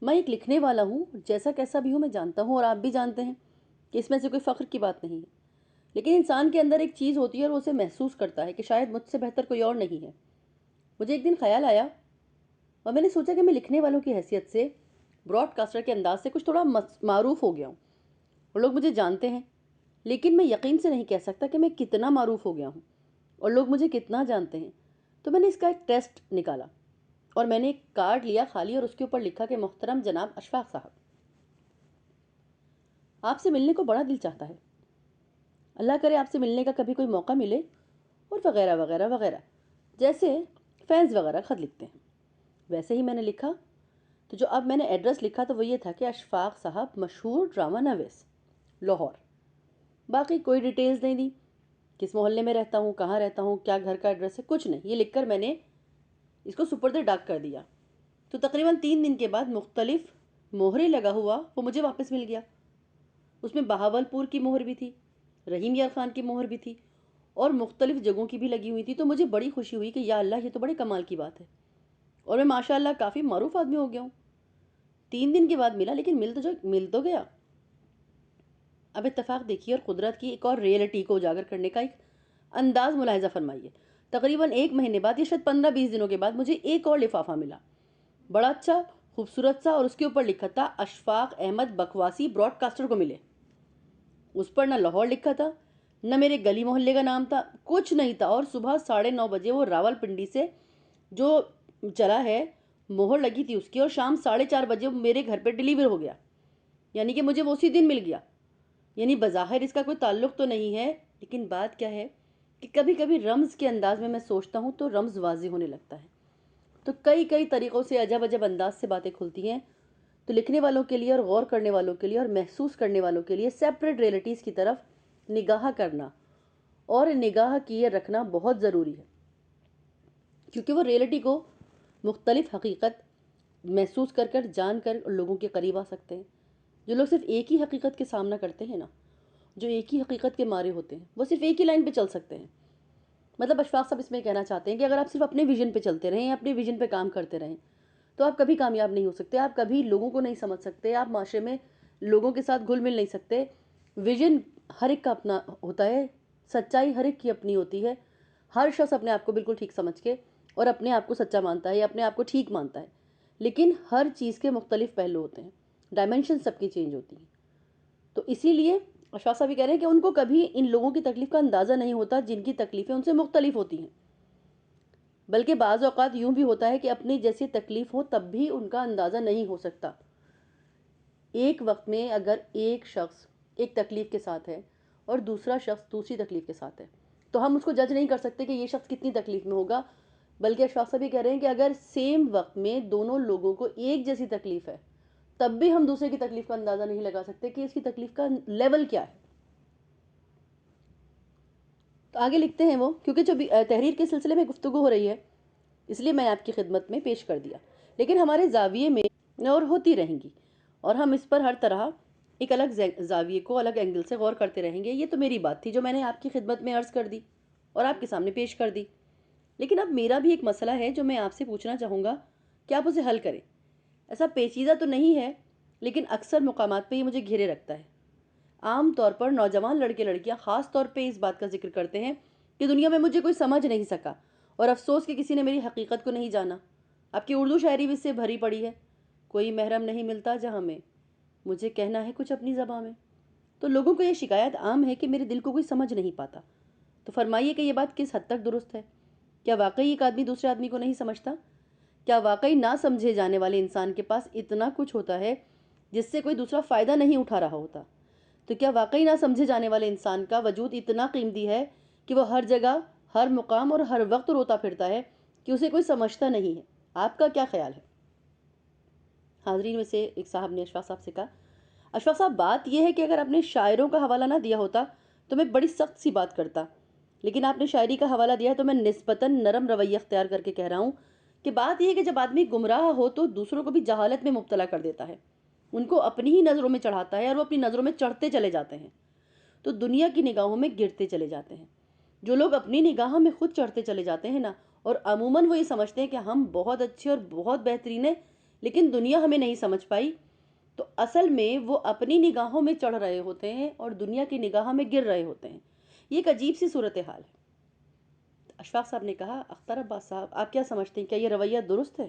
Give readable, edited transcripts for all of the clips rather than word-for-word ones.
میں ایک لکھنے والا ہوں، جیسا کیسا بھی ہوں میں جانتا ہوں اور آپ بھی جانتے ہیں کہ اس میں سے کوئی فخر کی بات نہیں ہے، لیکن انسان کے اندر ایک چیز ہوتی ہے اور وہ اسے محسوس کرتا ہے کہ شاید مجھ سے بہتر کوئی اور نہیں ہے۔ مجھے ایک دن خیال آیا اور میں نے سوچا کہ میں لکھنے والوں کی حیثیت سے براڈ کاسٹر کے انداز سے کچھ تھوڑا معروف ہو گیا ہوں اور لوگ مجھے جانتے ہیں، لیکن میں یقین سے نہیں کہہ سکتا کہ میں کتنا معروف ہو گیا ہوں اور لوگ مجھے کتنا جانتے ہیں۔ تو میں نے اس کا ایک ٹیسٹ نکالا اور میں نے ایک کارڈ لیا خالی اور اس کے اوپر لکھا کہ محترم جناب اشفاق صاحب، آپ سے ملنے کو بڑا دل چاہتا ہے، اللہ کرے آپ سے ملنے کا کبھی کوئی موقع ملے، اور وغیرہ وغیرہ وغیرہ، جیسے فینس وغیرہ خط لکھتے ہیں ویسے ہی میں نے لکھا۔ تو جو اب میں نے ایڈریس لکھا تو وہ یہ تھا کہ اشفاق صاحب مشہور ڈرامہ نویس، لاہور۔ باقی کوئی ڈیٹیلز نہیں دی، کس محلے میں رہتا ہوں، کہاں رہتا ہوں، کیا گھر کا ایڈریس ہے، کچھ نہیں۔ یہ لکھ کر میں نے اس کو سپرد ڈاک کر دیا۔ تو تقریباً 3 دن کے بعد مختلف مہریں لگا ہوا وہ مجھے واپس مل گیا۔ اس میں بہاول پور کی مہر بھی تھی، رحیم یار خان کی مہر بھی تھی، اور مختلف جگہوں کی بھی لگی ہوئی تھی۔ تو مجھے بڑی خوشی ہوئی کہ یا اللہ، یہ تو بڑے کمال کی بات ہے، اور میں ماشاء اللہ کافی معروف آدمی ہو گیا ہوں۔ 3 دن کے بعد ملا، لیکن مل تو گیا۔ اب اتفاق دیکھیے اور قدرت کی ایک اور ریئلٹی کو اجاگر کرنے کا ایک انداز ملاحظہ فرمائیے۔ تقریباً 1 مہینے بعد یا شاید 15-20 دنوں کے بعد مجھے ایک اور لفافہ ملا، بڑا اچھا خوبصورت سا، اور اس کے اوپر لکھا تھا اشفاق احمد بکواسی براڈ کاسٹر کو ملے۔ اس پر نہ لاہور لکھا تھا، نہ میرے گلی محلے کا نام تھا، کچھ نہیں تھا۔ اور صبح 9:30 بجے وہ راول پنڈی سے جو چلا ہے مہر لگی تھی اس کی، اور شام 4:30 بجے میرے گھر پہ ڈیلیور ہو گیا، یعنی کہ مجھے وہ اسی دن مل گیا۔ یعنی بظاہر اس کا کوئی تعلق تو نہیں ہے، لیکن بات کیا ہے کہ کبھی کبھی رمز کے انداز میں سوچتا ہوں تو رمز واضح ہونے لگتا ہے۔ تو کئی طریقوں سے عجب عجب انداز سے باتیں کھلتی ہیں۔ تو لکھنے والوں کے لیے اور غور کرنے والوں کے لیے اور محسوس کرنے والوں کے لیے سیپریٹ ریئلٹیز کی طرف نگاہ کرنا اور نگاہ کیے رکھنا بہت ضروری ہے، کیونکہ وہ ریئلٹی کو مختلف حقیقت محسوس کر جان کر لوگوں کے قریب آ سکتے ہیں۔ جو لوگ صرف ایک ہی حقیقت کے سامنا کرتے ہیں نا، جو ایک ہی حقیقت کے مارے ہوتے ہیں، وہ صرف ایک ہی لائن پہ چل سکتے ہیں۔ مطلب اشفاق صاحب اس میں کہنا چاہتے ہیں کہ اگر آپ صرف اپنے ویژن پہ چلتے رہیں، اپنے ویژن پہ کام کرتے رہیں، تو آپ کبھی کامیاب نہیں ہو سکتے، آپ کبھی لوگوں کو نہیں سمجھ سکتے، آپ معاشرے میں لوگوں کے ساتھ گھل مل نہیں سکتے۔ ویژن ہر ایک کا اپنا ہوتا ہے، سچائی ہر ایک کی اپنی ہوتی ہے۔ ہر شخص اپنے آپ کو بالکل ٹھیک سمجھ کے اور اپنے آپ کو سچا مانتا ہے یا اپنے آپ کو ٹھیک مانتا ہے، لیکن ہر چیز کے مختلف پہلو ہوتے ہیں، ڈائمینشن سب کی چینج ہوتی ہیں۔ تو اسی لیے اشفاق صاحب بھی کہہ رہے ہیں کہ ان کو کبھی ان لوگوں کی تکلیف کا اندازہ نہیں ہوتا جن کی تکلیفیں ان سے مختلف ہوتی ہیں، بلکہ بعض اوقات یوں بھی ہوتا ہے کہ اپنی جیسی تکلیف ہو تب بھی ان کا اندازہ نہیں ہو سکتا۔ ایک وقت میں اگر ایک شخص ایک تکلیف کے ساتھ ہے اور دوسرا شخص دوسری تکلیف کے ساتھ ہے، تو ہم اس کو جج نہیں کر سکتے کہ یہ شخص کتنی تکلیف میں ہوگا، بلکہ اشفاق صاحب بھی کہہ رہے ہیں کہ اگر سیم وقت میں دونوں لوگوں کو ایک جیسی تکلیف ہے تب بھی ہم دوسرے کی تکلیف کا اندازہ نہیں لگا سکتے کہ اس کی تکلیف کا لیول کیا ہے۔ تو آگے لکھتے ہیں وہ، کیونکہ جو تحریر کے سلسلے میں گفتگو ہو رہی ہے اس لیے میں آپ کی خدمت میں پیش کر دیا، لیکن ہمارے زاویے میں اور ہوتی رہیں گی، اور ہم اس پر ہر طرح ایک الگ زاویے کو الگ اینگل سے غور کرتے رہیں گے۔ یہ تو میری بات تھی جو میں نے آپ کی خدمت میں عرض کر دی اور آپ کے سامنے پیش کر دی، لیکن اب میرا بھی ایک مسئلہ ہے جو میں آپ سے پوچھنا چاہوں گا کہ آپ اسے حل کریں۔ ایسا پیچیدہ تو نہیں ہے، لیکن اکثر مقامات پہ یہ مجھے گھیرے رکھتا ہے۔ عام طور پر نوجوان لڑکے لڑکیاں خاص طور پہ اس بات کا ذکر کرتے ہیں کہ دنیا میں مجھے کوئی سمجھ نہیں سکا، اور افسوس کہ کسی نے میری حقیقت کو نہیں جانا۔ آپ کی اردو شاعری بھی اس سے بھری پڑی ہے، کوئی محرم نہیں ملتا جہاں میں، مجھے کہنا ہے کچھ اپنی زبان میں۔ تو لوگوں کو یہ شکایت عام ہے کہ میرے دل کو کوئی سمجھ نہیں پاتا۔ تو فرمائیے کہ یہ بات کس حد تک درست ہے؟ کیا واقعی ایک آدمی دوسرے آدمی کو نہیں سمجھتا؟ کیا واقعی نہ سمجھے جانے والے انسان کے پاس اتنا کچھ ہوتا ہے جس سے کوئی دوسرا فائدہ نہیں اٹھا رہا ہوتا؟ تو کیا واقعی نہ سمجھے جانے والے انسان کا وجود اتنا قیمتی ہے کہ وہ ہر جگہ، ہر مقام اور ہر وقت روتا پھرتا ہے کہ اسے کوئی سمجھتا نہیں ہے؟ آپ کا کیا خیال ہے؟ حاضرین میں سے ایک صاحب نے اشفاق صاحب سے کہا، اشفاق صاحب بات یہ ہے کہ اگر اپنے شاعروں کا حوالہ نہ دیا ہوتا تو میں بڑی سخت سی بات کرتا، لیکن آپ نے شاعری کا حوالہ دیا ہے تو میں نسبتاً نرم رویہ اختیار کر کے کہہ رہا ہوں کہ بات یہ ہے کہ جب آدمی گمراہ ہو تو دوسروں کو بھی جہالت میں مبتلا کر دیتا ہے، ان کو اپنی ہی نظروں میں چڑھاتا ہے اور وہ اپنی نظروں میں چڑھتے چلے جاتے ہیں، تو دنیا کی نگاہوں میں گرتے چلے جاتے ہیں۔ جو لوگ اپنی نگاہوں میں خود چڑھتے چلے جاتے ہیں نا، اور عموماً وہ یہ سمجھتے ہیں کہ ہم بہت اچھے اور بہت بہترین ہیں، لیکن دنیا ہمیں نہیں سمجھ پائی، تو اصل میں وہ اپنی نگاہوں میں چڑھ رہے ہوتے ہیں اور دنیا کی نگاہوں میں گر رہے ہوتے ہیں۔ یہ ایک عجیب سی صورتحال ہے۔ اشفاق صاحب نے کہا اختر عباس صاحب آپ کیا سمجھتے ہیں، کیا یہ رویہ درست ہے؟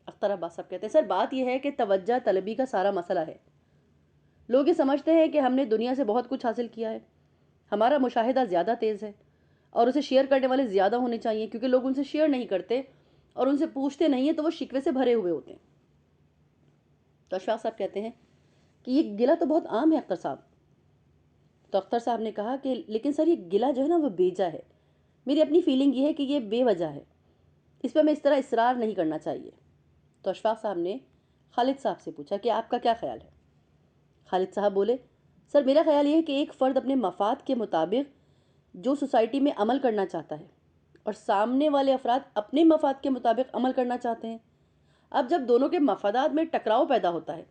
اختر عباس صاحب کہتے ہیں سر بات یہ ہے کہ توجہ طلبی کا سارا مسئلہ ہے۔ لوگ یہ سمجھتے ہیں کہ ہم نے دنیا سے بہت کچھ حاصل کیا ہے، ہمارا مشاہدہ زیادہ تیز ہے اور اسے شیئر کرنے والے زیادہ ہونے چاہیے، کیونکہ لوگ ان سے شیئر نہیں کرتے اور ان سے پوچھتے نہیں ہیں تو وہ شکوے سے بھرے ہوئے ہوتے ہیں۔ تو اشفاق صاحب کہتے ہیں کہ یہ گلہ تو بہت عام ہے اختر صاحب۔ تو اختر صاحب نے کہا کہ لیکن سر یہ گلہ جو ہے نا وہ بیجا ہے، میری اپنی فیلنگ یہ ہے کہ یہ بے وجہ ہے، اس پہ میں اس طرح اصرار نہیں کرنا چاہیے۔ تو اشفاق صاحب نے خالد صاحب سے پوچھا کہ آپ کا کیا خیال ہے؟ خالد صاحب بولے سر میرا خیال یہ ہے کہ ایک فرد اپنے مفاد کے مطابق جو سوسائٹی میں عمل کرنا چاہتا ہے اور سامنے والے افراد اپنے مفاد کے مطابق عمل کرنا چاہتے ہیں، اب جب دونوں کے مفادات میں ٹکراؤ پیدا ہوتا ہے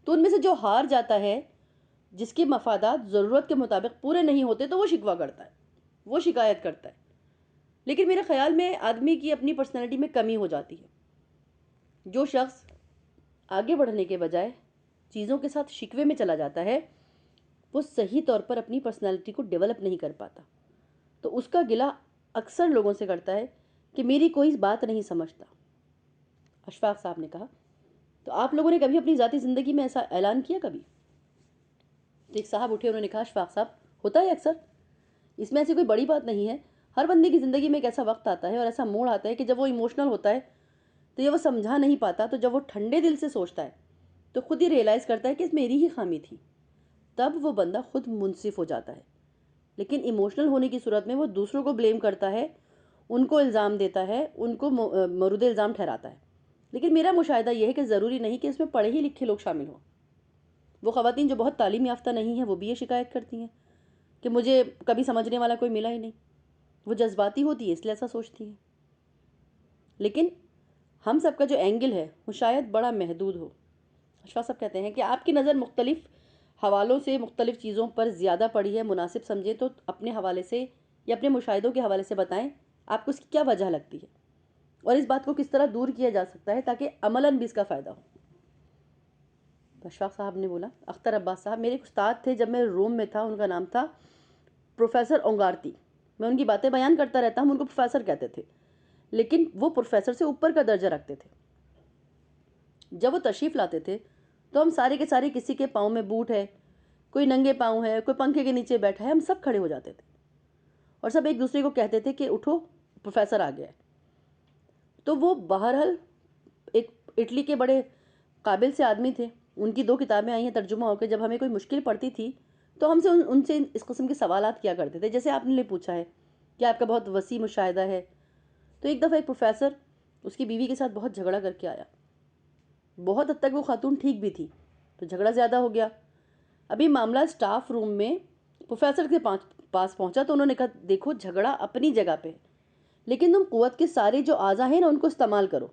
تو ان میں سے جو ہار جاتا ہے، جس کے مفادات ضرورت کے مطابق پورے نہیں ہوتے، تو وہ شکوہ کرتا ہے، وہ شکایت کرتا ہے۔ لیکن میرے خیال میں آدمی کی اپنی پرسنالٹی میں کمی ہو جاتی ہے۔ جو شخص آگے بڑھنے کے بجائے چیزوں کے ساتھ شکوے میں چلا جاتا ہے، وہ صحیح طور پر اپنی پرسنالٹی کو ڈیولپ نہیں کر پاتا، تو اس کا گلہ اکثر لوگوں سے کرتا ہے کہ میری کوئی بات نہیں سمجھتا۔ اشفاق صاحب نے کہا تو آپ لوگوں نے کبھی اپنی ذاتی زندگی میں ایسا اعلان کیا کبھی؟ تو ایک صاحب اٹھے، انہوں نے کہا اشفاق صاحب ہوتا ہے اکثر، اس میں ایسی کوئی بڑی بات نہیں ہے۔ ہر بندے کی زندگی میں ایک ایسا وقت آتا ہے اور ایسا موڑ آتا ہے کہ جب وہ ایموشنل ہوتا ہے تو یہ وہ سمجھا نہیں پاتا، تو جب وہ ٹھنڈے دل سے سوچتا ہے تو خود ہی ریئلائز کرتا ہے کہ اس میری ہی خامی تھی، تب وہ بندہ خود منصف ہو جاتا ہے۔ لیکن ایموشنل ہونے کی صورت میں وہ دوسروں کو بلیم کرتا ہے، ان کو الزام دیتا ہے، ان کو مورد الزام ٹھہراتا ہے۔ لیکن میرا مشاہدہ یہ ہے کہ ضروری نہیں کہ اس میں پڑھے ہی لکھے لوگ شامل ہوں۔ وہ خواتین جو بہت تعلیم یافتہ نہیں ہیں وہ بھی یہ شکایت کرتی ہیں کہ مجھے کبھی سمجھنے والا کوئی ملا ہی نہیں، وہ جذباتی ہوتی ہے اس لیے ایسا سوچتی ہیں۔ لیکن ہم سب کا جو اینگل ہے وہ شاید بڑا محدود ہو۔ اشفاق صاحب کہتے ہیں کہ آپ کی نظر مختلف حوالوں سے مختلف چیزوں پر زیادہ پڑی ہے، مناسب سمجھے تو اپنے حوالے سے یا اپنے مشاہدوں کے حوالے سے بتائیں آپ کو اس کی کیا وجہ لگتی ہے اور اس بات کو کس طرح دور کیا جا سکتا ہے تاکہ عملاً بھی اس کا فائدہ ہو۔ اشفاق صاحب نے بولا اختر عباس صاحب میرے ایک استاد تھے جب میں روم میں تھا، ان کا نام تھا پروفیسر اونگارتی، میں ان کی باتیں بیان کرتا رہتا ہوں، ان کو پروفیسر کہتے تھے، لیکن وہ پروفیسر سے اوپر کا درجہ رکھتے تھے۔ جب وہ تشریف لاتے تھے تو ہم سارے کے سارے، کسی کے پاؤں میں بوٹ ہے، کوئی ننگے پاؤں ہے، کوئی پنکھے کے نیچے بیٹھا ہے، ہم سب کھڑے ہو جاتے تھے اور سب ایک دوسرے کو کہتے تھے کہ اٹھو پروفیسر آ گیا ہے۔ تو وہ بہرحال ایک اٹلی کے بڑے قابل سے آدمی تھے، ان کی 2 کتابیں آئی ہیں ترجمہ ہو کے، جب ہمیں کوئی مشکل پڑتی تھی تو ہم سے ان سے اس قسم کے سوالات کیا کرتے تھے جیسے آپ نے پوچھا ہے کہ آپ کا بہت وسیع مشاہدہ ہے۔ تو ایک دفعہ ایک پروفیسر اس کی بیوی کے ساتھ بہت جھگڑا کر کے آیا، بہت حد تک وہ خاتون ٹھیک بھی تھی، تو جھگڑا زیادہ ہو گیا۔ ابھی معاملہ اسٹاف روم میں پروفیسر کے پاس پہنچا تو انہوں نے کہا دیکھو جھگڑا اپنی جگہ پہ ہے، لیکن تم قوت کے سارے جو اعضاء ہیں نا ان کو استعمال کرو۔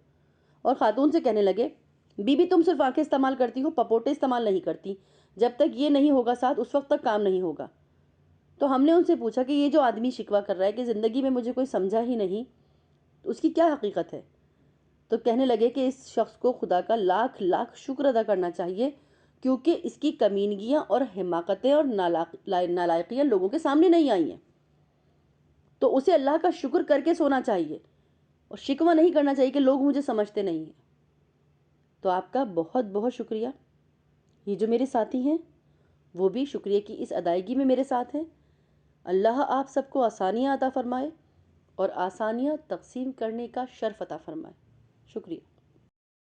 اور خاتون سے کہنے لگے بی بی تم صرف آنکھیں استعمال کرتی ہو، پپوٹے استعمال نہیں کرتی، جب تک یہ نہیں ہوگا ساتھ اس وقت تک کام نہیں ہوگا۔ تو ہم نے ان سے پوچھا کہ یہ جو آدمی شکوہ کر رہا ہے کہ زندگی میں مجھے کوئی سمجھا ہی نہیں، تو اس کی کیا حقیقت ہے؟ تو کہنے لگے کہ اس شخص کو خدا کا لاکھ لاکھ شکر ادا کرنا چاہیے، کیونکہ اس کی کمینگیاں اور حماقتیں اور نالائقیاں لوگوں کے سامنے نہیں آئی ہیں، تو اسے اللہ کا شکر کر کے سونا چاہیے اور شکوہ نہیں کرنا چاہیے کہ لوگ مجھے سمجھتے نہیں ہیں۔ تو آپ کا بہت بہت شکریہ۔ یہ جو میرے ساتھی ہیں وہ بھی شکریہ کی اس ادائیگی میں میرے ساتھ ہیں۔ اللہ آپ سب کو آسانیاں عطا فرمائے اور آسانیاں تقسیم کرنے کا شرف عطا فرمائے۔ شکریہ۔